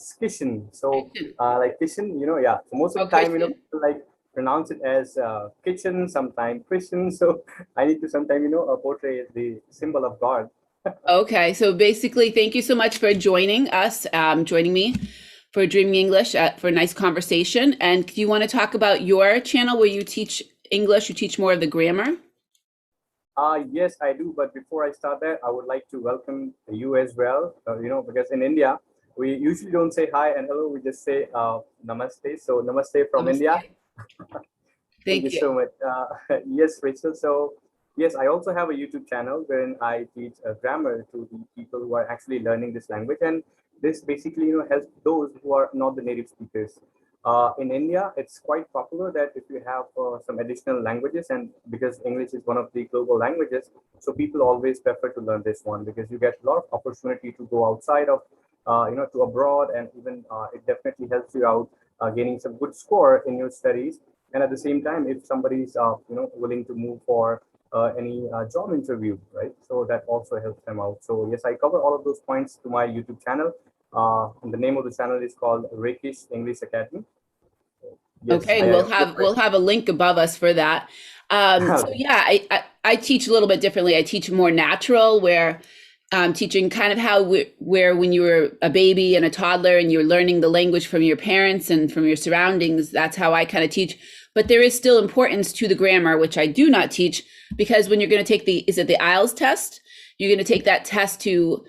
it's kitchen. So like kitchen, yeah. So most of the Okay. time, people like pronounce it as kitchen, sometimes Christian. So I need to sometimes, portray the symbol of God. Okay. So basically, thank you so much for joining us, joining me for Dreaming English for a nice conversation. And do you want to talk about your channel where you teach English? You teach more of the grammar? Yes, I do. But before I start that, I would like to welcome you as well. Because in India, we usually don't say hi and hello. We just say namaste. So namaste from India. Namaste. Thank you Thank you. so much. Yes, Rachel. So yes, I also have a YouTube channel wherein I teach grammar to the people who are actually learning this language, and this basically helps those who are not the native speakers. In India, it's quite popular that if you have some additional languages, and because English is one of the global languages, so people always prefer to learn this one because you get a lot of opportunity to go outside of, to abroad, and even it definitely helps you out gaining some good score in your studies. And at the same time, if somebody is willing to move for any job interview, right, so that also helps them out. So yes, I cover all of those points to my YouTube channel. And the name of the channel is called Reykish English Academy. Yes, Okay, and we'll have a link above us for that. So okay. yeah, I teach a little bit differently. I teach more natural, where teaching kind of how where when you were a baby and a toddler and you're learning the language from your parents and from your surroundings. That's how I kind of teach. But there is still importance to the grammar, which I do not teach, because when you're going to take the IELTS test, you're going to take that test to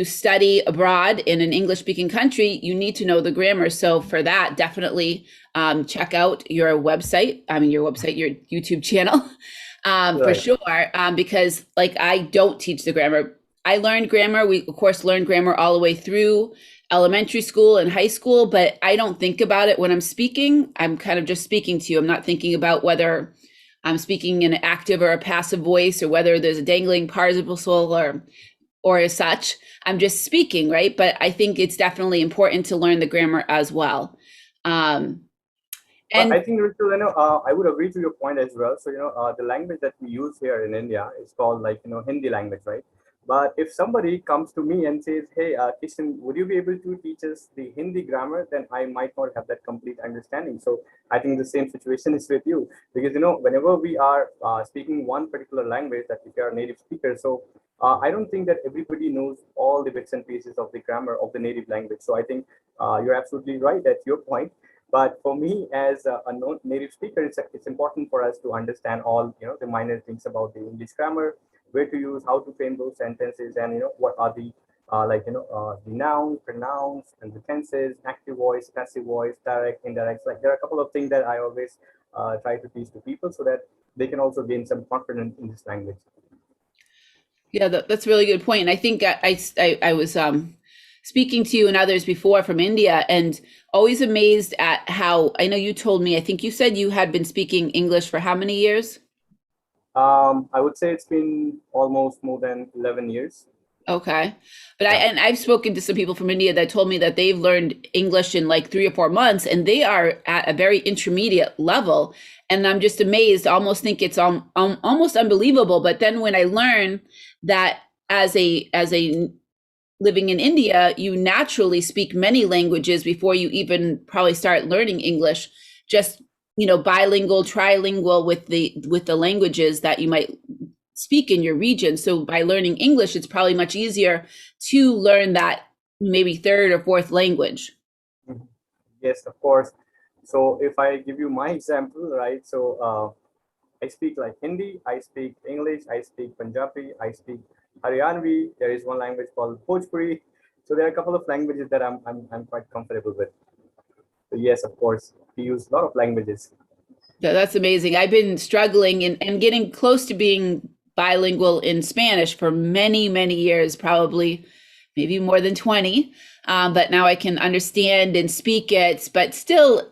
study abroad in an English speaking country, you need to know the grammar. So for that, definitely check out your website. Your YouTube channel, for Right. sure. Because like I don't teach the grammar. I learned grammar. We of course learned grammar all the way through elementary school and high school, but I don't think about it when I'm speaking. I'm kind of just speaking to you. I'm not thinking about whether I'm speaking in an active or a passive voice, or whether there's a dangling participle or as such. I'm just speaking, right? But I think it's definitely important to learn the grammar as well. Um, But and I think, Rachel, I would agree to your point as well. So, the language that we use here in India is called like, Hindi language, right? But if somebody comes to me and says, hey, Kishan, would you be able to teach us the Hindi grammar? Then I might not have that complete understanding. So I think the same situation is with you because, whenever we are speaking one particular language that if you are a native speaker, so I don't think that everybody knows all the bits and pieces of the grammar of the native language. So I think you're absolutely right at your point. But for me, as a native speaker, it's important for us to understand all the minor things about the English grammar, where to use, how to frame those sentences, and what are the the noun, pronouns, and the tenses, active voice, passive voice, direct, indirect. Like there are a couple of things that I always try to teach to people so that they can also gain some confidence in this language. yeah, that's a really good point. And I think I was speaking to you and others before from India, and always amazed at how, I know you told me, I think you said you had been speaking English for how many years? I would say it's been almost more than 11 years. Okay. But Yeah. I've spoken to some people from India that told me that they've learned English in like 3 or 4 months, and they are at a very intermediate level. And I'm just amazed, almost think it's almost unbelievable. But then when I learn that as a living in India, you naturally speak many languages before you even probably start learning English, just bilingual, trilingual with the languages that you might speak in your region. So by learning English, it's probably much easier to learn that maybe third or fourth language. Mhm. Yes, of course. So if I give you my example, right? So I speak like Hindi, I speak English, I speak Punjabi, I speak Haryanvi. There is one language called Bhojpuri. So there are a couple of languages that I'm quite comfortable with. So yes, of course, we use a lot of languages. That's amazing. I've been struggling and getting close to being bilingual in Spanish for many, many years, probably maybe more than 20. But now I can understand and speak it, but still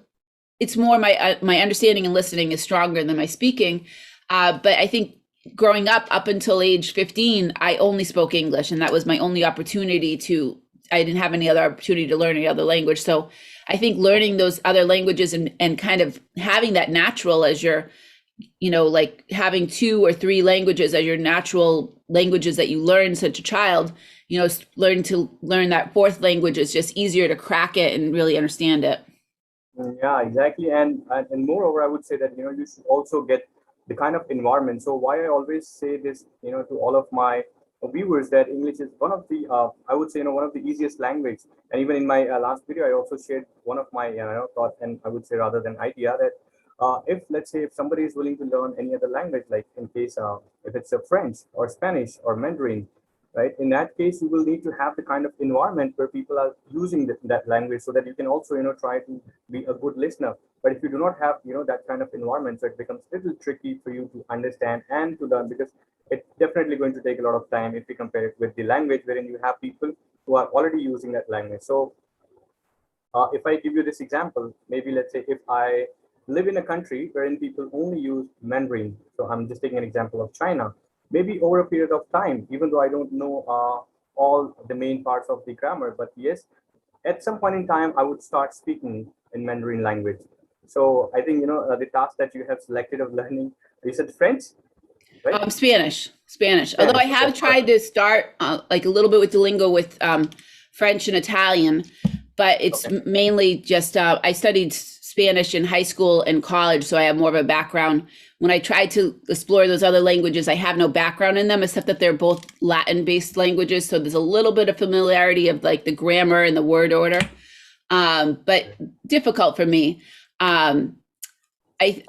it's more my understanding and listening is stronger than my speaking. But I think growing up until age 15, I only spoke English, and that was my only opportunity to. I didn't have any other opportunity to learn any other language. So I think learning those other languages and kind of having that natural as you're like having 2 or 3 languages as your natural languages that you learn such a child, learn that 4th language is just easier to crack it and really understand it. Yeah, exactly. And moreover, I would say that, you should also get the kind of environment. So why I always say this, to all of my viewers, that English is one of the, I would say, one of the easiest language. And even in my last video, I also shared one of my, thought, and I would say rather than idea, that if, let's say, if somebody is willing to learn any other language, like in case, if it's a French or Spanish or Mandarin, right? In that case, you will need to have the kind of environment where people are using that language, so that you can also, try to be a good listener. But if you do not have, that kind of environment, so it becomes a little tricky for you to understand and to learn, because it's definitely going to take a lot of time if you compare it with the language wherein you have people who are already using that language. So if I give you this example, maybe let's say if I live in a country wherein people only use Mandarin, so I'm just taking an example of China, maybe over a period of time, even though I don't know all the main parts of the grammar, but yes, at some point in time, I would start speaking in Mandarin language. So I think, the task that you have selected of learning, you said French, right? Spanish. Although I have tried to start like a little bit with Duolingo with French and Italian, but it's mainly just I studied Spanish in high school and college, so I have more of a background. When I tried to explore those other languages, I have no background in them, except that they're both Latin-based languages. So there's a little bit of familiarity of like the grammar and the word order, but difficult for me. I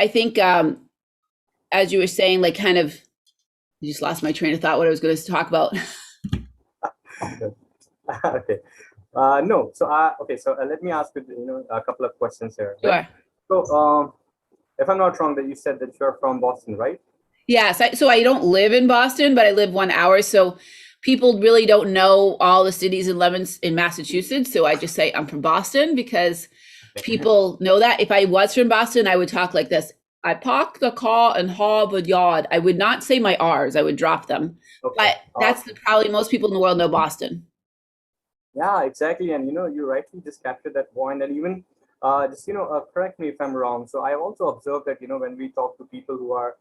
think, as you were saying, like kind of, you just lost my train of thought, what I was going to talk about. Okay. No. So, okay. So let me ask you, a couple of questions here. Right? Sure. So, if I'm not wrong, that you said that you're from Boston, right? Yes. So I don't live in Boston, but I live 1 hour. So people really don't know all the cities and lemons in Massachusetts. So I just say I'm from Boston because people know that. If I was from Boston, I would talk like this. I parked the car in Harvard Yard. I would not say my R's. I would drop them. Okay. But that's probably most people in the world know Boston. Yeah, exactly. And, you rightly just captured that point. And even just, correct me if I'm wrong. So I also observed that, when we talk to people who are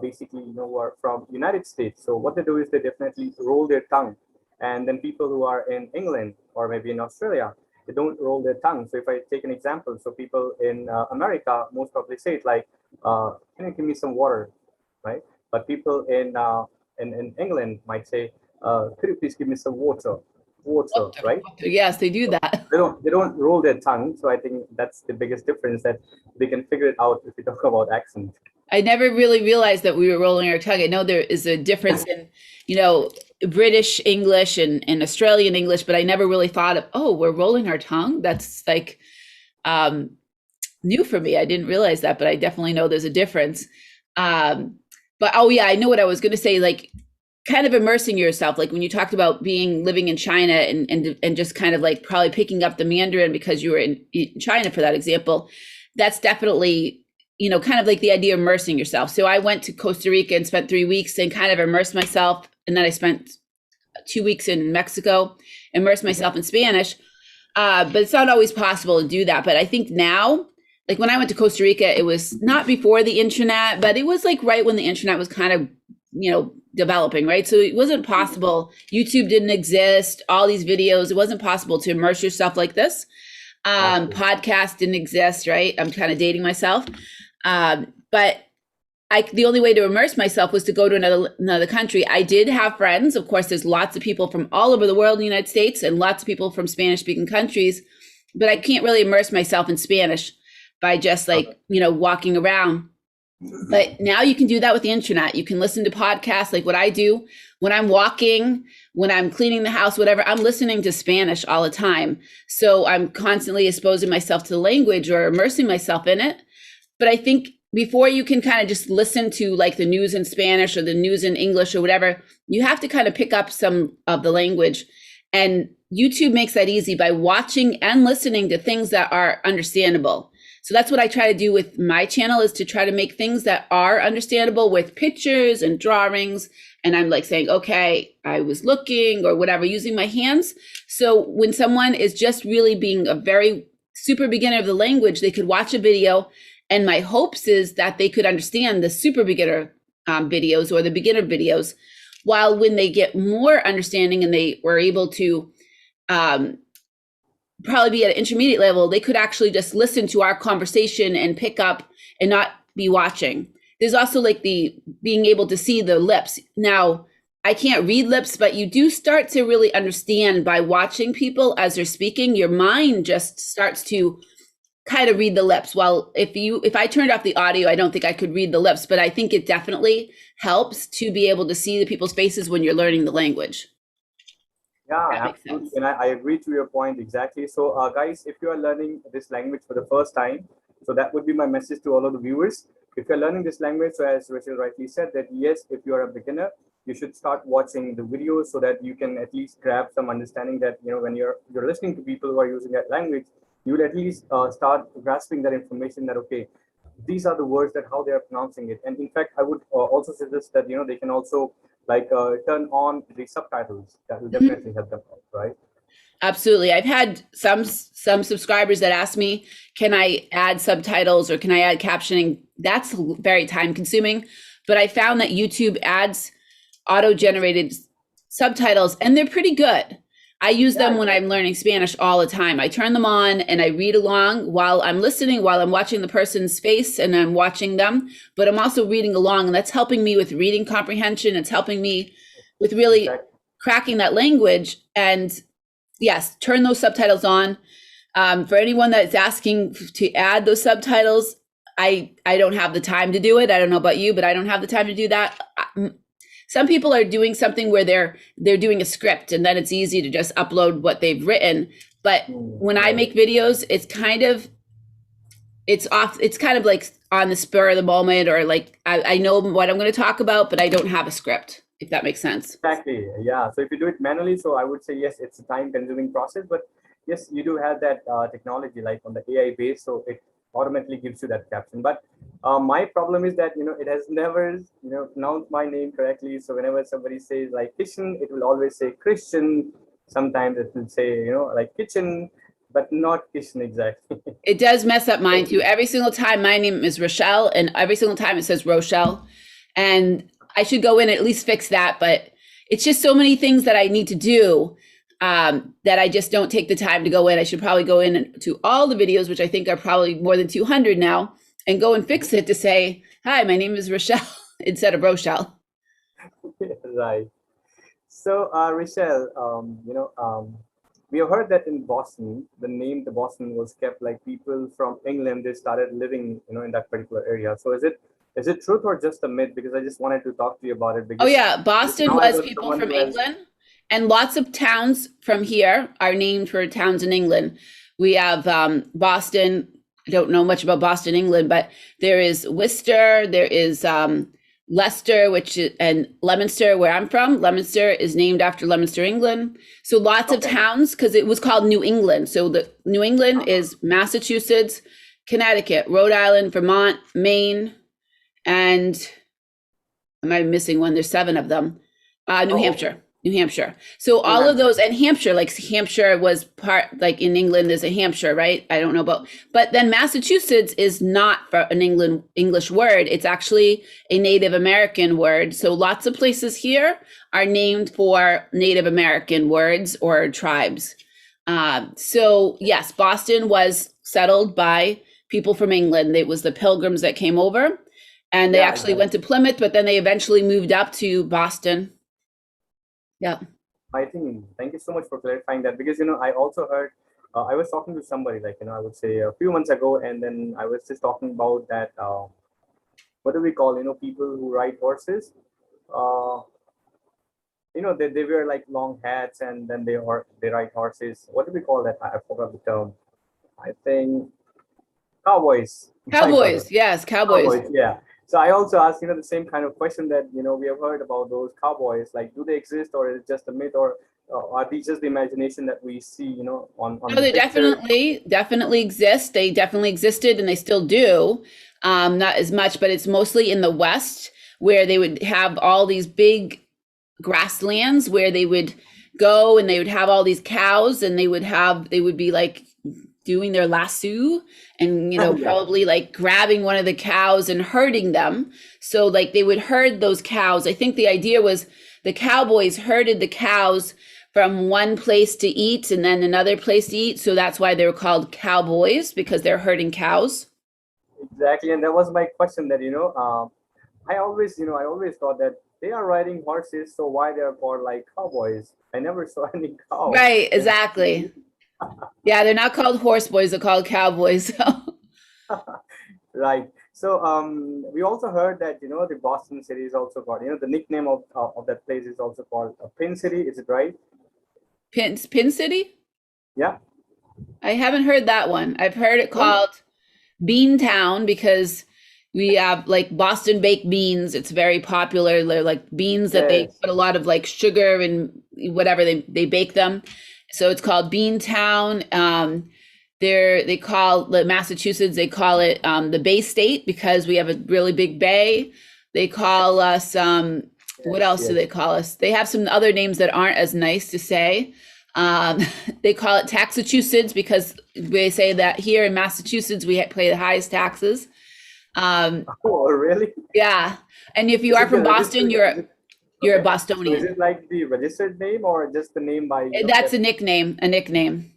basically, who are from United States, so what they do is they definitely roll their tongue. And then people who are in England or maybe in Australia, they don't roll their tongue. So if I take an example, so people in America most probably say it like, can you give me some water, right? But people in England might say, could you please give me some water, right? Yes, they do that. They don't roll their tongue. So I think that's the biggest difference, that they can figure it out if we talk about accent. I never really realized that we were rolling our tongue. I know there is a difference in, British English and Australian English, but I never really thought of, oh, we're rolling our tongue. That's like new for me. I didn't realize that, but I definitely know there's a difference. But oh yeah, I know what I was going to say. Like, kind of immersing yourself, like when you talked about living in China and just kind of like probably picking up the Mandarin because you were in China for that example. That's definitely, kind of like the idea of immersing yourself. So I went to Costa Rica and spent 3 weeks and kind of immersed myself. And then I spent 2 weeks in Mexico, immersed myself in Spanish. But it's not always possible to do that. But I think now, like when I went to Costa Rica, it was not before the internet, but it was like right when the internet was kind of, developing, right? So it wasn't possible. YouTube didn't exist, all these videos, it wasn't possible to immerse yourself like this. Podcast didn't exist, right? I'm kind of dating myself. But the only way to immerse myself was to go to another country. I did have friends. Of course, there's lots of people from all over the world in the United States and lots of people from Spanish speaking countries, but I can't really immerse myself in Spanish by just like, walking around. But now you can do that with the internet. You can listen to podcasts like what I do when I'm walking, when I'm cleaning the house, whatever. I'm listening to Spanish all the time. So I'm constantly exposing myself to the language or immersing myself in it. But I think before you can kind of just listen to like the news in Spanish or the news in English or whatever, you have to kind of pick up some of the language. And YouTube makes that easy by watching and listening to things that are understandable. So that's what I try to do with my channel, is to try to make things that are understandable with pictures and drawings. And I'm like saying, okay, I was looking or whatever, using my hands. So when someone is just really being a very super beginner of the language, they could watch a video And my hopes is that they could understand the super beginner videos or the beginner videos, while when they get more understanding and they were able to probably be at an intermediate level, they could actually just listen to our conversation and pick up and not be watching. There's also like the being able to see the lips. Now, I can't read lips, but you do start to really understand by watching people as they're speaking. Your mind just starts to kind of read the lips. Well, if I turned off the audio, I don't think I could read the lips, but I think it definitely helps to be able to see the people's faces when you're learning the language. Yeah, absolutely. And I agree to your point exactly. So, guys, if you are learning this language for the first time, so that would be my message to all of the viewers. If you're learning this language, so as Rachel rightly said, that yes, if you are a beginner, you should start watching the videos so that you can at least grab some understanding that, when you're listening to people who are using that language, you will at least start grasping that information that, okay, these are the words that how they are pronouncing it. And in fact, I would also suggest that, they can also like turn on the subtitles. That will definitely help them out, right? Absolutely. I've had some subscribers that ask me, can I add subtitles or can I add captioning? That's very time consuming, but I found that YouTube adds auto-generated subtitles and they're pretty good. I use them when I'm learning Spanish all the time. I turn them on and I read along while I'm listening, while I'm watching the person's face and I'm watching them, but I'm also reading along, and that's helping me with reading comprehension. It's helping me with really cracking that language. And yes, turn those subtitles on. For anyone that's asking to add those subtitles, I don't have the time to do it. I don't know about you, but I don't have the time to do that. Some people are doing something where they're doing a script and then it's easy to just upload what they've written. But when I make videos, it's kind of like on the spur of the moment, or like I know what I'm going to talk about, but I don't have a script, if that makes sense. Exactly. Yeah. So if you do it manually, so I would say, yes, it's a time consuming process, but yes, you do have that technology like on the AI base. So it automatically gives you that caption. But my problem is that, it has never, pronounced my name correctly. So whenever somebody says like kitchen, it will always say Christian. Sometimes it will say, like kitchen, but not kitchen exactly. It does mess up mine too. Every single time my name is Rochelle, and every single time it says Rochelle. And I should go in and at least fix that. But it's just so many things that I need to do that I just don't take the time to go in. I should probably go in to all the videos, which I think are probably more than 200 now, and go and fix it to say, hi, my name is Rochelle instead of Rochelle. Right. So, Rochelle, we have heard that in Boston, the name the Boston was kept like people from England, they started living, in that particular area. So is it truth or just a myth? Because I just wanted to talk to you about it. Because oh yeah, Boston was people from England. And lots of towns from here are named for towns in England. We have Boston. I don't know much about Boston, England, but there is Worcester, there is Leicester, and Leominster, where I'm from. Leominster is named after Leominster, England. So lots of towns, because it was called New England. So the New England is Massachusetts, Connecticut, Rhode Island, Vermont, Maine, and I might be missing one. There's 7 of them. New Hampshire. So all of those, and Hampshire, like Hampshire was part, like in England, there's a Hampshire, right? I don't know about, but then Massachusetts is not an English word. It's actually a Native American word. So lots of places here are named for Native American words or tribes. So yes, Boston was settled by people from England. It was the Pilgrims that came over, and they actually went to Plymouth, but then they eventually moved up to Boston. Yeah. I think, thank you so much for clarifying that, because, I also heard, I was talking to somebody like, I would say a few months ago, and then I was just talking about that, what do we call, people who ride horses? They wear like long hats and then they ride horses. What do we call that? I forgot the term. I think cowboys. Yes, cowboys. Yeah. So I also asked, the same kind of question that, we have heard about those cowboys. Like, do they exist, or is it just a myth, or are these just the imagination that we see, on No, they definitely exist. They definitely existed, and they still do. Not as much, but it's mostly in the West, where they would have all these big grasslands where they would go and they would have all these cows, and they would be like doing their lasso and, Yeah. probably like grabbing one of the cows and herding them. So like they would herd those cows. I think the idea was the cowboys herded the cows from one place to eat and then another place to eat. So that's why they were called cowboys, because they're herding cows. Exactly, and that was my question. That I always thought that they are riding horses, so why they are called like cowboys? I never saw any cow. Right, exactly. Yeah, they're not called horse boys, they're called cowboys. So Right. So we also heard that the Boston city is also called the nickname of that place is also called Pin City. Is it right? Pin City? Yeah. I haven't heard that one. I've heard it No. called Bean Town because we have like Boston baked beans. It's very popular. They're like beans that they Yes. put a lot of like sugar and whatever they bake them. So it's called Bean Town. They call the Massachusetts. They call it the Bay State because we have a really big bay. They call us what Yes. else do Yes. they call us? They have some other names that aren't as nice to say. Um, they call it Taxachusetts because they say that here in Massachusetts we pay the highest taxes. Um, Oh, really? yeah, and if you Is are it the from Boston, registered? you're Is it you're a okay? So is Bostonian. it like the registered name or just the name by That's that a nickname. A nickname.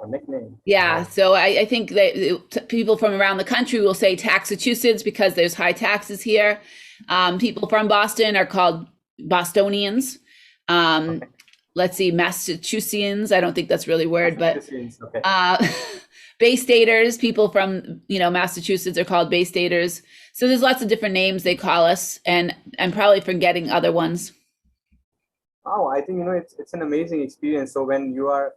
nickname? Yeah, Oh, so I think that people from around the country will say Taxachusetts because there's high taxes here. People from Boston are called Bostonians. Um, okay. let's see, Massachusettsians. I don't think that's really a word, but Massachusetts. Okay. uh, Bay Staters. People from Massachusetts are called Bay Staters. So there's lots of different names they call us, and I'm probably forgetting other ones. Oh, I think it's an amazing experience. So when you are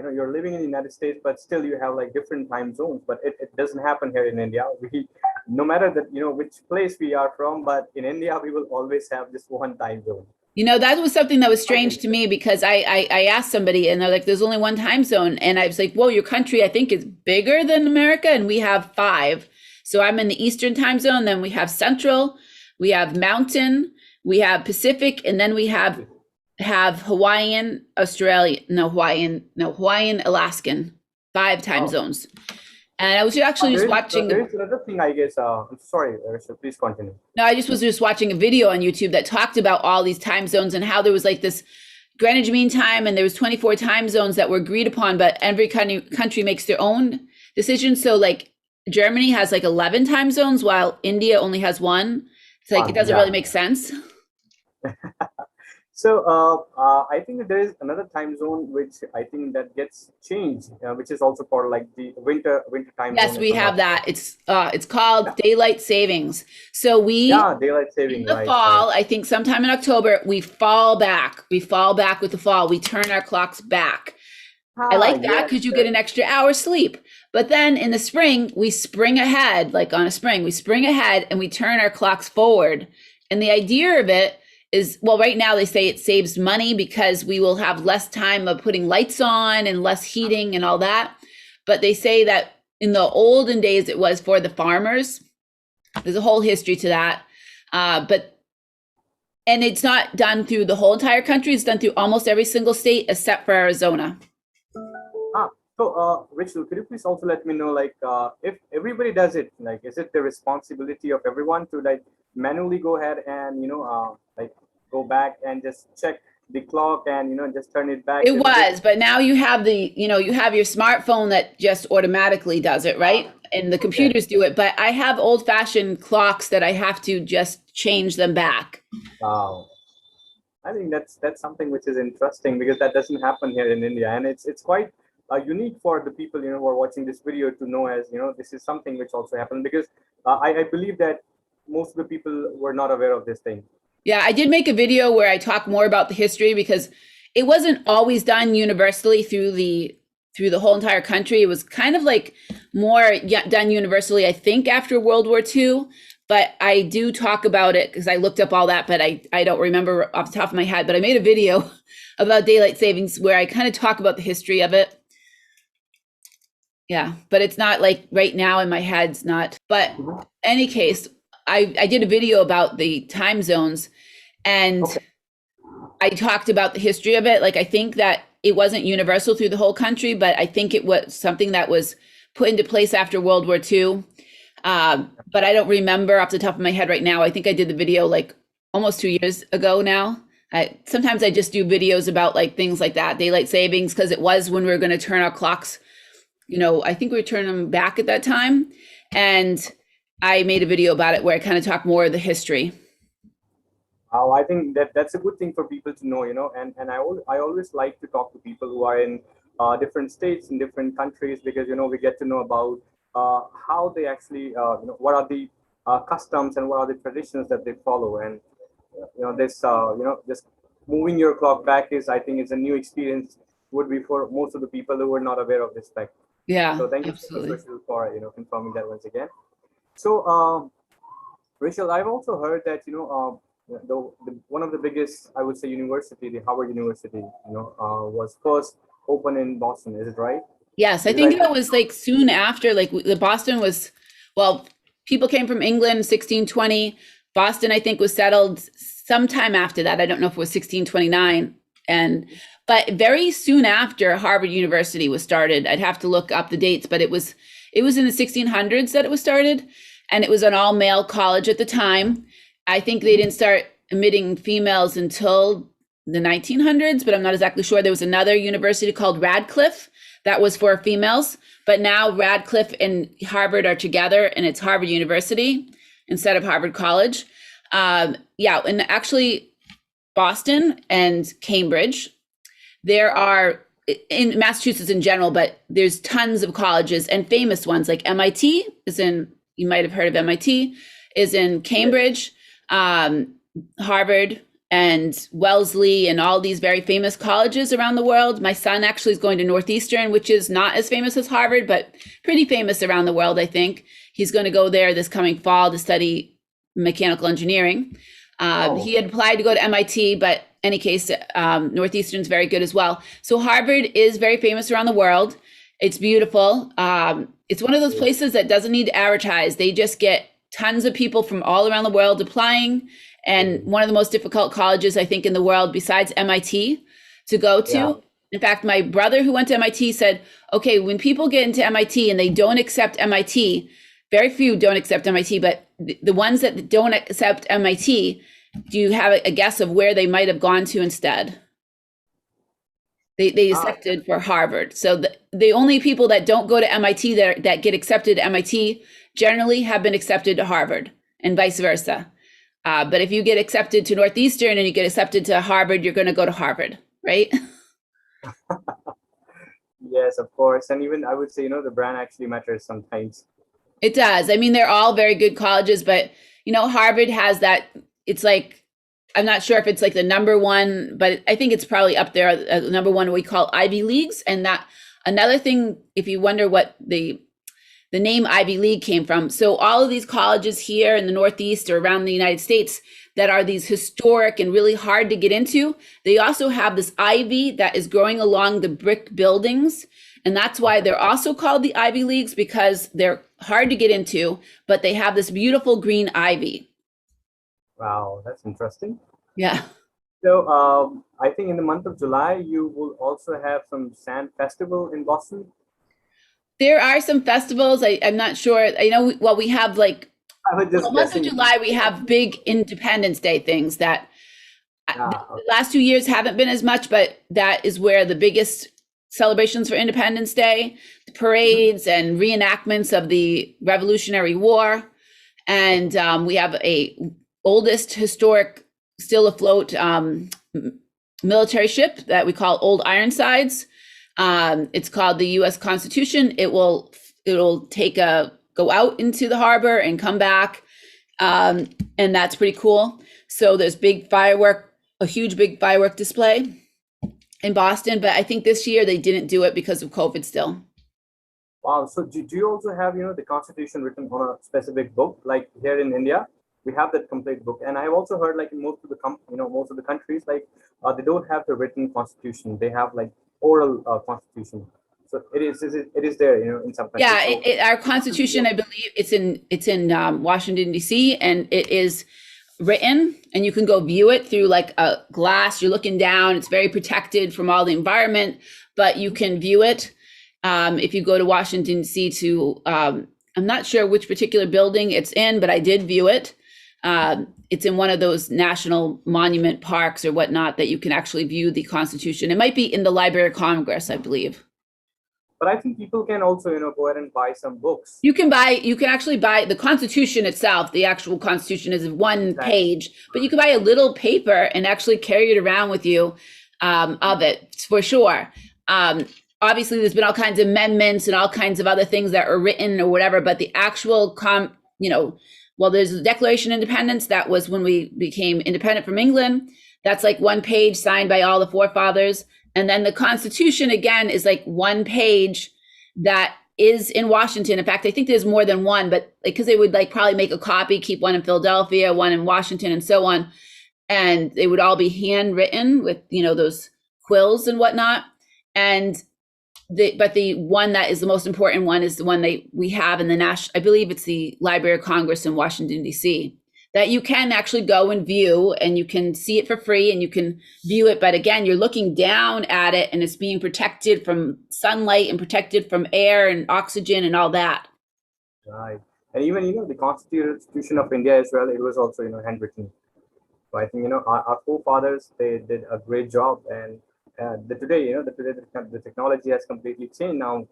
you're living in the United States, but still you have like different time zones. But it doesn't happen here in India. We no matter that which place we are from, but in India we will always have just one time zone. That was something that was strange Something. to me because I asked somebody and they're like, there's only one time zone. And I was like, whoa, your country, I think, is bigger than America. And we have five. So I'm in the Eastern time zone. Then we have Central, we have Mountain, we have Pacific, and then we have Hawaiian, Australian, no, Hawaiian, Alaskan, five time Oh, zones. And I was actually just there watching. is another thing, I guess. I'm sorry, so please continue. No, I just was just watching a video on YouTube that talked about all these time zones and how there was like this Greenwich Mean Time and there was 24 time zones that were agreed upon, but every country makes their own decisions. So like Germany has like 11 time zones while India only has one. It's like it One, doesn't yeah. really make sense. So I think that there is another time zone which I think that gets changed, which is also called like the winter time Yes, zone, if we I'm not have that. wrong. It's called daylight savings. So we Yeah, daylight in saving, the right, right. fall, I think sometime in October, we fall back. We fall back with the fall. We turn our clocks back. I Ah, like that yes, because you get that, an extra hour sleep. But then in the spring, we spring ahead, like on a spring, we spring ahead and we turn our clocks forward. And the idea of it is, well, right now they say it saves money because we will have less time of putting lights on and less heating and all that. But they say that in the olden days, it was for the farmers. There's a whole history to that. But and it's not done through the whole entire country. It's done through almost every single state except for Arizona. ah, so Rachel, could you please also let me know like if everybody does it, like is it the responsibility of everyone to like manually go ahead and like go back and just check the clock and just turn it back It a little bit? was, but now you have you have your smartphone that just automatically does it, right? And the Okay. computers do it. But I have old fashioned clocks that I have to just change them back. Wow. I think that's something which is interesting because that doesn't happen here in India, and it's quite unique for the people who are watching this video to know as this is something which also happened because I believe that most of the people were not aware of this thing. Yeah, I did make a video where I talk more about the history because it wasn't always done universally through the whole entire country. It was kind of like more done universally, I think, after World War II. But I do talk about it because I looked up all that, but I don't remember off the top of my head. But I made a video about daylight savings where I kind of talk about the history of it. Yeah, but it's not like right now in my head, it's not. But Mhm. any case, I did a video about the time zones and Okay. I talked about the history of it. Like, I think that it wasn't universal through the whole country, but I think it was something that was put into place after World War II. But I don't remember off the top of my head right now. I think I did the video like almost 2 years ago now. Sometimes I just do videos about like things like that, daylight savings, because it was when we were going to turn our clocks. I think we turned them back at that time. And I made a video about it where I kind of talk more of the history. I think that's a good thing for people to know, and I always like to talk to people who are in different states, in different countries, because, we get to know about how they actually, what are the customs and what are the traditions that they follow. And, just moving your clock back I think it's a new experience, would be for most of the people who were not aware of this fact. Yeah, So thank you so much, absolutely. Rachel, for, confirming that once again. So, Rachel, I've also heard that, one of the biggest, I would say, university, the Harvard University, was first open in Boston. Is it right? Yes, I Is it think right? that was like soon after, like the Boston was, well, people came from England 1620. Boston, I think, was settled sometime after that. I don't know if it was 1629. But very soon after Harvard University was started. I'd have to look up the dates, but it was in the 1600s that it was started, and it was an all male college at the time. I think they didn't start admitting females until the 1900s, but I'm not exactly sure. There was another university called Radcliffe that was for females, but now Radcliffe and Harvard are together, and it's Harvard University instead of Harvard College. Yeah, and actually, Boston and Cambridge, there are in Massachusetts in general, but there's tons of colleges and famous ones like MIT is in, you might have heard of MIT, is in Cambridge, Harvard and Wellesley and all these very famous colleges around the world. My son actually is going to Northeastern, which is not as famous as Harvard, but pretty famous around the world, I think. He's going to go there this coming fall to study mechanical engineering. He had applied to go to MIT, but any case, Northeastern is very good as well. So Harvard is very famous around the world. It's beautiful. It's one of those places that doesn't need to advertise. They just get tons of people from all around the world applying. And one of the most difficult colleges, I think, in the world, besides MIT, to go to. Yeah. In fact, my brother who went to MIT said, okay, when people get into MIT and they don't accept MIT, very few don't accept MIT, but the ones that don't accept MIT, do you have a guess of where they might have gone to instead? They accepted for Harvard. So the only people that don't go to MIT that get accepted to MIT generally have been accepted to Harvard and vice versa. But if you get accepted to Northeastern and you get accepted to Harvard, you're going to go to Harvard, right? Yes, of course. And even I would say, the brand actually matters sometimes. It does. I mean, they're all very good colleges, but, Harvard has that, it's like, I'm not sure if it's like the number one, but I think it's probably up there, number one, we call Ivy Leagues. And that another thing, if you wonder what the name Ivy League came from. So all of these colleges here in the Northeast or around the United States that are these historic and really hard to get into, they also have this ivy that is growing along the brick buildings. And that's why they're also called the Ivy Leagues, because they're hard to get into, but they have this beautiful green ivy. Wow, that's interesting. Yeah. So I think in the month of July, you will also have some sand festival in Boston. There are some festivals. I'm not sure. I know, we have like, month of July, we have big Independence Day things that the last 2 years haven't been as much, but that is where the biggest celebrations for Independence Day, the parades and reenactments of the Revolutionary War. And we have a oldest historic, still afloat military ship that we call Old Ironsides. It's called the U.S. Constitution. It'll go out into the harbor and come back. And that's pretty cool. So there's a huge big firework display in Boston, but I think this year they didn't do it because of COVID still. Wow. So do you also have, the Constitution written on a specific book? Like here in India, we have that complete book. And I've also heard like in most of the countries, like they don't have the written Constitution. They have like oral Constitution. So it is there, in some countries. Yeah, our Constitution, I believe it's in Washington, D.C., and it is written, and you can go view it through like a glass. You're looking down. It's very protected from all the environment, but you can view it. If you go to Washington D.C. to, I'm not sure which particular building it's in, but I did view it. It's in one of those national monument parks or whatnot that you can actually view the Constitution. It might be in the Library of Congress, I believe. But I think people can also, go ahead and buy some books. You can actually buy the Constitution itself. The actual Constitution is one page, but you can buy a little paper and actually carry it around with you, of it for sure. Obviously there's been all kinds of amendments and all kinds of other things that are written or whatever, but the actual well, there's the Declaration of Independence. That was when we became independent from England. That's like one page signed by all the forefathers. And then the Constitution, again, is like one page that is in Washington. In fact, I think there's more than one, but because they would like probably make a copy, keep one in Philadelphia, one in Washington, and so on. And they would all be handwritten with, those quills and whatnot. And but the one that is the most important one is the one that we have in the national, I believe it's the Library of Congress in Washington, D.C., that you can actually go and view, and you can see it for free and you can view it. But again, you're looking down at it and it's being protected from sunlight and protected from air and oxygen and all that. Right. And even, the Constitution of India as well, it was also, handwritten. So I think, our forefathers, they did a great job. And today the technology has completely changed. Now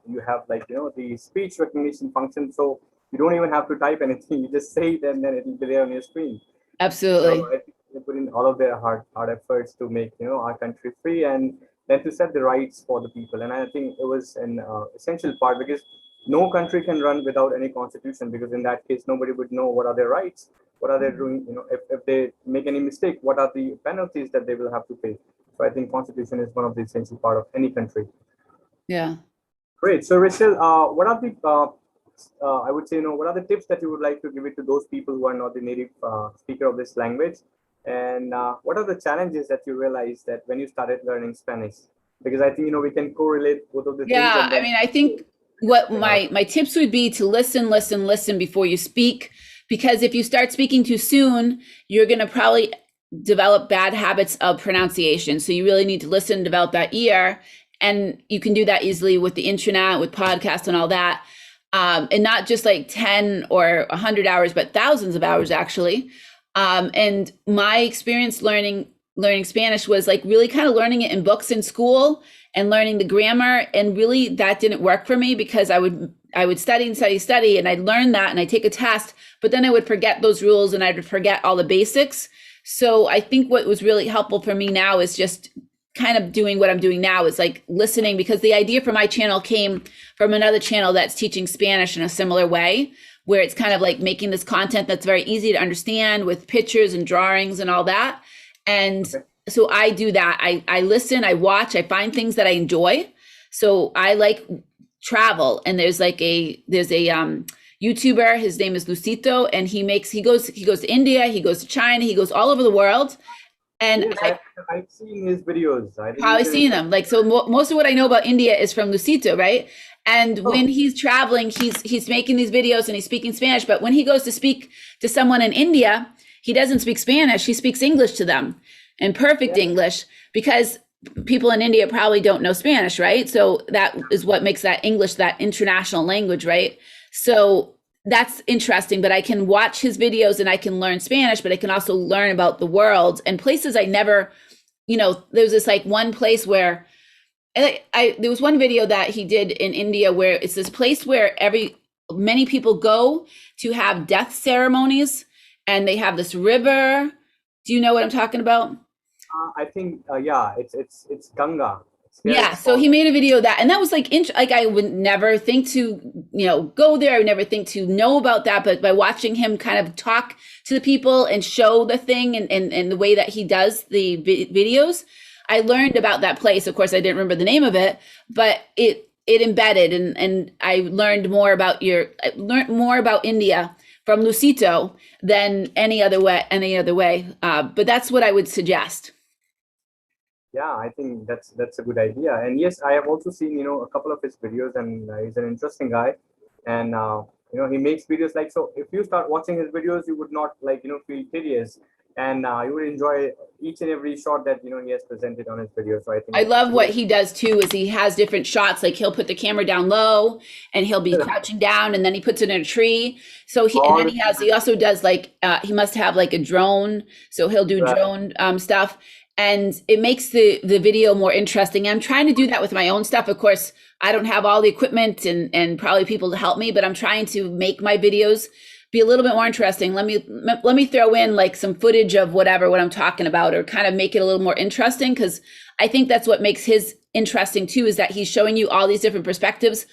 you have the speech recognition function. So you don't even have to type anything. You just say it and then it will be there on your screen. Absolutely. So I think they put in all of their hard efforts to make, our country free and then to set the rights for the people. And I think it was an essential part, because no country can run without any constitution, because in that case, nobody would know what are their rights, what are they doing, if they make any mistake, what are the penalties that they will have to pay. So I think constitution is one of the essential part of any country. Yeah. Great. So Rachel, what are the I would say, what are the tips that you would like to give it to those people who are not the native speaker of this language? And what are the challenges that you realized that when you started learning Spanish? Because I think, we can correlate both of the things. Yeah, I mean, I think what my tips would be to listen before you speak, because if you start speaking too soon, you're going to probably develop bad habits of pronunciation. So you really need to listen, develop that ear, and you can do that easily with the internet, with podcasts and all that. And not just like 10 or 100 hours, but thousands of hours actually. And my experience learning Spanish was like really kind of learning it in books in school and learning the grammar. And really that didn't work for me, because I would study and I'd learn that and I'd take a test, but then I would forget those rules and I'd forget all the basics. So I think what was really helpful for me now is just kind of doing what I'm doing now, is like listening, because the idea for my channel came from another channel that's teaching Spanish in a similar way, where it's kind of like making this content that's very easy to understand with pictures and drawings and all that. And so I do that. I listen, I watch, I find things that I enjoy. So I like travel, and there's a YouTuber, his name is Lucito, and he goes to India, he goes to China, he goes all over the world. And yes, I've seen his videos. I've probably seen them. Like, so most of what I know about India is from Lucito, right? And when he's traveling, he's making these videos and he's speaking Spanish. But when he goes to speak to someone in India, he doesn't speak Spanish. He speaks English to them, and perfect English, because people in India probably don't know Spanish, right? So that is what makes that English that international language, right? So that's interesting. But I can watch his videos and I can learn Spanish, but I can also learn about the world and places I never, there's this like one place where there was one video that he did in India where it's this place where many people go to have death ceremonies, and they have this river. Do you know what I'm talking about? I think, it's Ganga. Yeah, so he made a video of that, and that was like I would never think to go there. I would never think to know about that, but by watching him kind of talk to the people and show the thing and the way that he does the videos, I learned about that place. Of course, I didn't remember the name of it, but it embedded, and I learned more about India from Lucito than any other way. But that's what I would suggest. Yeah, I think that's a good idea. And yes, I have also seen, a couple of his videos, and he's an interesting guy. And He makes videos like, so if you start watching his videos, you would not like feel tedious, and you would enjoy each and every shot that he has presented on his video. So I think I it's love a good. what he does too is he has different shots. Like he'll put the camera down low and he'll be crouching down and then he puts it in a tree. So he and All then the he also does like he must have like a drone. So he'll do right. drone stuff and it makes the video more interesting. I'm trying to do that with my own stuff. Of course, I don't have all the equipment and probably people to help me, but I'm trying to make my videos be a little bit more interesting. Let me throw in like some footage of what I'm talking about, or kind of make it a little more interesting, because I think that's what makes his interesting too, is that he's showing you all these different perspectives.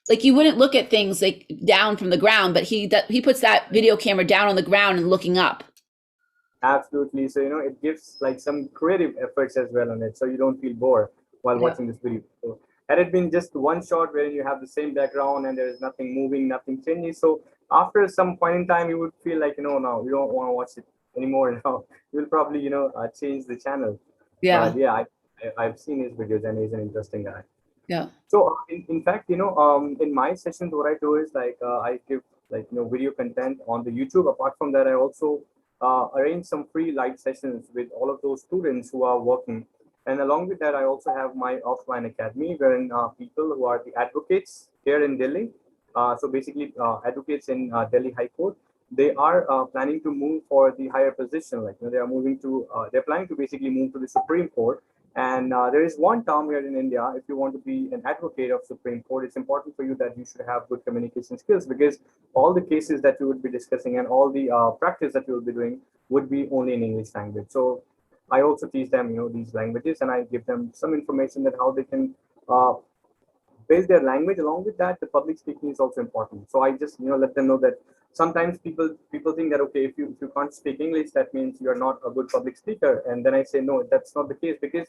Like you wouldn't look at things like down from the ground, but he puts that video camera down on the ground and looking up. Absolutely. So, it gives like some creative efforts as well on it. So you don't feel bored while Yeah. watching this video. So had it been just one shot wherein you have the same background and there is nothing moving, nothing changing. So after some point in time, you would feel like, no, you don't want to watch it anymore. Now you'll probably, change the channel. Yeah. But yeah, I've seen his videos and he's an interesting guy. Yeah. So in fact, in my sessions, what I do is like I give like video content on the YouTube. Apart from that, I also arrange some free live sessions with all of those students who are working. And along with that, I also have my offline academy, wherein people who are the advocates here in Delhi. So basically, advocates in Delhi High Court. They are planning to move for the higher position. Like they are moving to, they're planning to basically move to the Supreme Court. And there is one term here in India. If you want to be an advocate of Supreme Court, it's important for you that you should have good communication skills, because all the cases that you would be discussing and all the practice that you will be doing would be only in English language. So I also teach them, these languages, and I give them some information that how they can uh, build their language. Along with that, the public speaking is also important. So I just let them know that sometimes people think that, okay, if you can't speak English, that means you're not a good public speaker. And then I say, no, that's not the case, because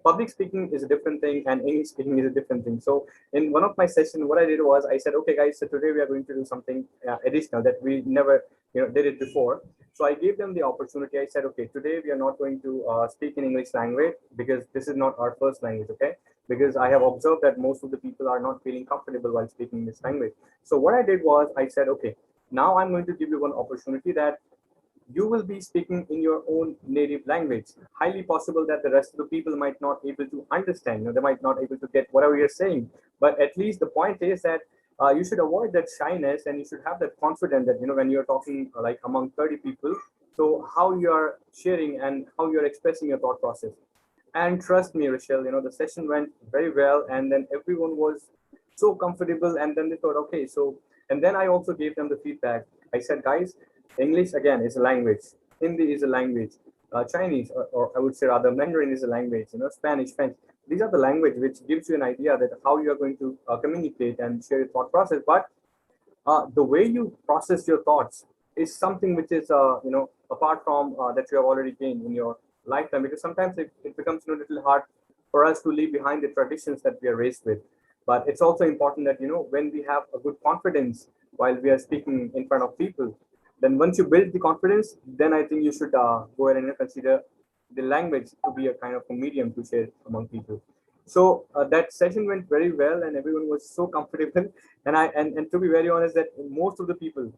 public speaking is a different thing and English speaking is a different thing. So in one of my sessions, what I did was I said, okay, guys, so today we are going to do something additional that we never did it before. So I gave them the opportunity. I said, okay, today we are not going to speak in English language, because this is not our first language, okay? Because I have observed that most of the people are not feeling comfortable while speaking this language. So what I did was I said, okay, now I'm going to give you one opportunity that you will be speaking in your own native language. Highly possible that the rest of the people might not able to understand. They might not able to get whatever you're saying. But at least the point is that you should avoid that shyness, and you should have that confidence that when you're talking like among 30 people, so how you're sharing and how you're expressing your thought process. And trust me, Rochelle, the session went very well, and then everyone was so comfortable. And then they thought, okay, so, and then I also gave them the feedback. I said, guys, English again is a language, Hindi is a language, Chinese, or I would say rather Mandarin is a language, Spanish, French. These are the language which gives you an idea that how you are going to communicate and share your thought process. But the way you process your thoughts is something which is apart from that you have already gained in your lifetime, because sometimes it becomes a little hard for us to leave behind the traditions that we are raised with. But it's also important that when we have a good confidence while we are speaking in front of people, then once you build the confidence, then I think you should go ahead and consider the language to be a kind of a medium to share among people. So that session went very well, and everyone was so comfortable. And to be very honest, that most of the people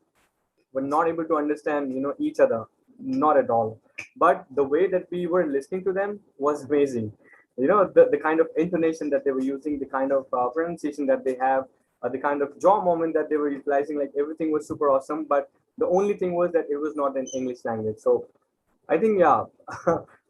were not able to understand each other, not at all. But the way that we were listening to them was amazing. The kind of intonation that they were using, the kind of pronunciation that they have, the kind of jaw moment that they were utilizing, like everything was super awesome. But the only thing was that it was not in English language. So I think, yeah,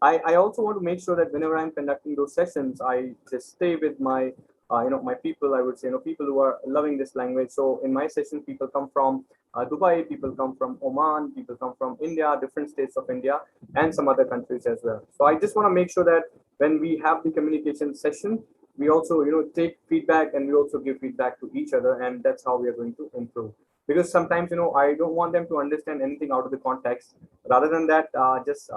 I also want to make sure that whenever I'm conducting those sessions, I just stay with my, my people. I would say, people who are loving this language. So in my session, people come from Dubai, people come from Oman, people come from India, different states of India, and some other countries as well. So I just want to make sure that when we have the communication session, we also, take feedback, and we also give feedback to each other, and that's how we are going to improve. Because sometimes, I don't want them to understand anything out of the context. Rather than that, just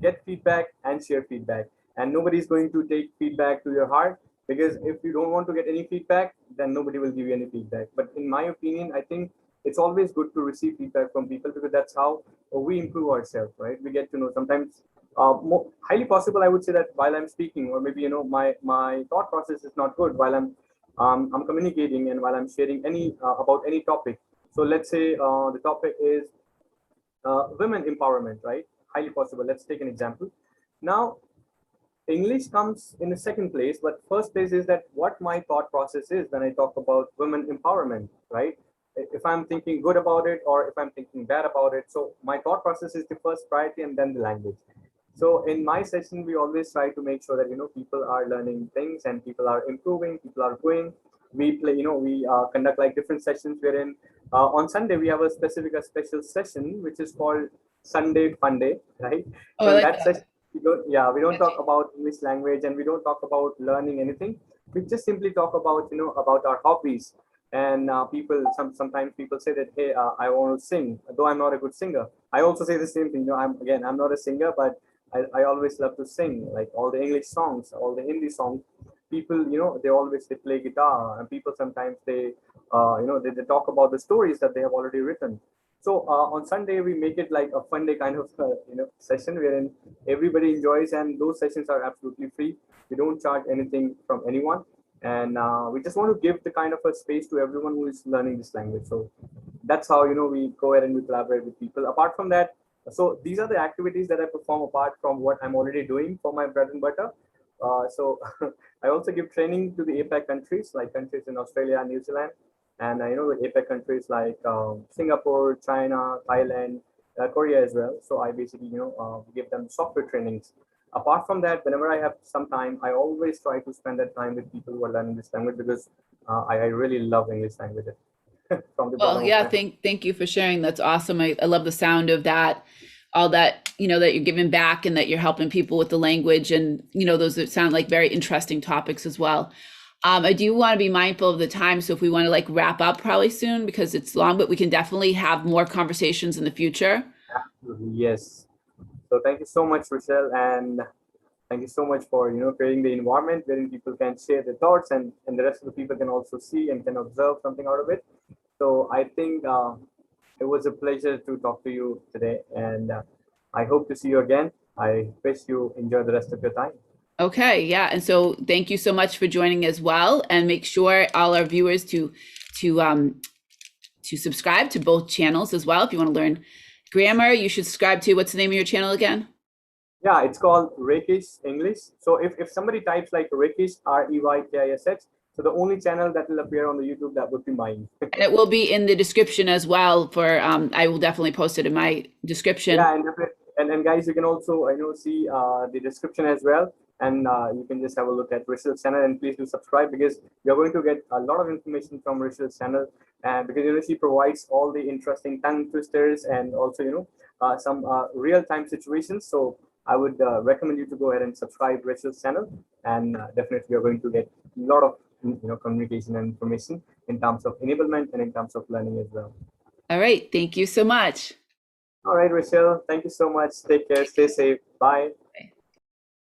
get feedback and share feedback. And nobody's going to take feedback to your heart, because if you don't want to get any feedback, then nobody will give you any feedback. But in my opinion, I think it's always good to receive feedback from people, because that's how we improve ourselves, right? We get to know sometimes. Highly possible, I would say that while I'm speaking, or maybe my thought process is not good while I'm communicating, and while I'm sharing any about any topic. So let's say the topic is women empowerment, right? Highly possible. Let's take an example. Now, English comes in the second place, but first place is that what my thought process is when I talk about women empowerment, right? If I'm thinking good about it or if I'm thinking bad about it. So my thought process is the first priority and then the language. So in my session, we always try to make sure that, people are learning things and people are improving, people are growing. We play, we conduct like different sessions wherein on Sunday, we have a special session, which is called Sunday Fun Day, right? Oh, So I in like that that. session, we don't talk about English language and we don't talk about learning anything. We just simply talk about, about our hobbies. And sometimes people say that, hey, I want to sing, though I'm not a good singer. I also say the same thing. I'm not a singer, but I always love to sing, like all the English songs, all the Hindi songs. People, they play guitar, and people sometimes they talk about the stories that they have already written. So on Sunday we make it like a fun day kind of session wherein everybody enjoys, and those sessions are absolutely free. We don't charge anything from anyone, and we just want to give the kind of a space to everyone who is learning this language. So that's how we go ahead and we collaborate with people. Apart from that, so these are the activities that I perform apart from what I'm already doing for my bread and butter. So I also give training to the APAC countries, like countries in Australia and New Zealand, and the APAC countries like Singapore, China, Thailand, Korea as well. So I basically give them software trainings. Apart from that, whenever I have some time, I always try to spend that time with people who are learning this language because I really love English language from the Well, bottom of yeah, my heart. thank you for sharing. That's awesome. I love the sound of that, all that, that you're giving back and that you're helping people with the language. And, those that sound like very interesting topics as well. I do want to be mindful of the time. So if we want to like wrap up probably soon because it's long, but we can definitely have more conversations in the future. Absolutely, yes. So thank you so much, Rochelle, and thank you so much for creating the environment wherein people can share their thoughts, and the rest of the people can also see and can observe something out of it. So I think it was a pleasure to talk to you today, and I hope to see you again. I wish you enjoy the rest of your time. Okay, yeah. And so thank you so much for joining as well. And make sure all our viewers to um to subscribe to both channels as well. If you want to learn grammar, you should subscribe to what's the name of your channel again? Yeah, it's called Reykish English. So if somebody types like Reykish, Reykish, so the only channel that will appear on the YouTube, that would be mine. And it will be in the description as well for I will definitely post it in my description. Yeah, and guys, you can also see the description as well, and you can just have a look at Rachel's channel, and please do subscribe because you're going to get a lot of information from Rachel's channel, and because she provides all the interesting tongue twisters and also some real time situations. So I would recommend you to go ahead and subscribe Rachel's channel, and definitely you're going to get a lot of communication and information in terms of enablement and in terms of learning as well. All right. Thank you so much. All right, Rachel. Thank you so much. Take care. Stay safe. Bye.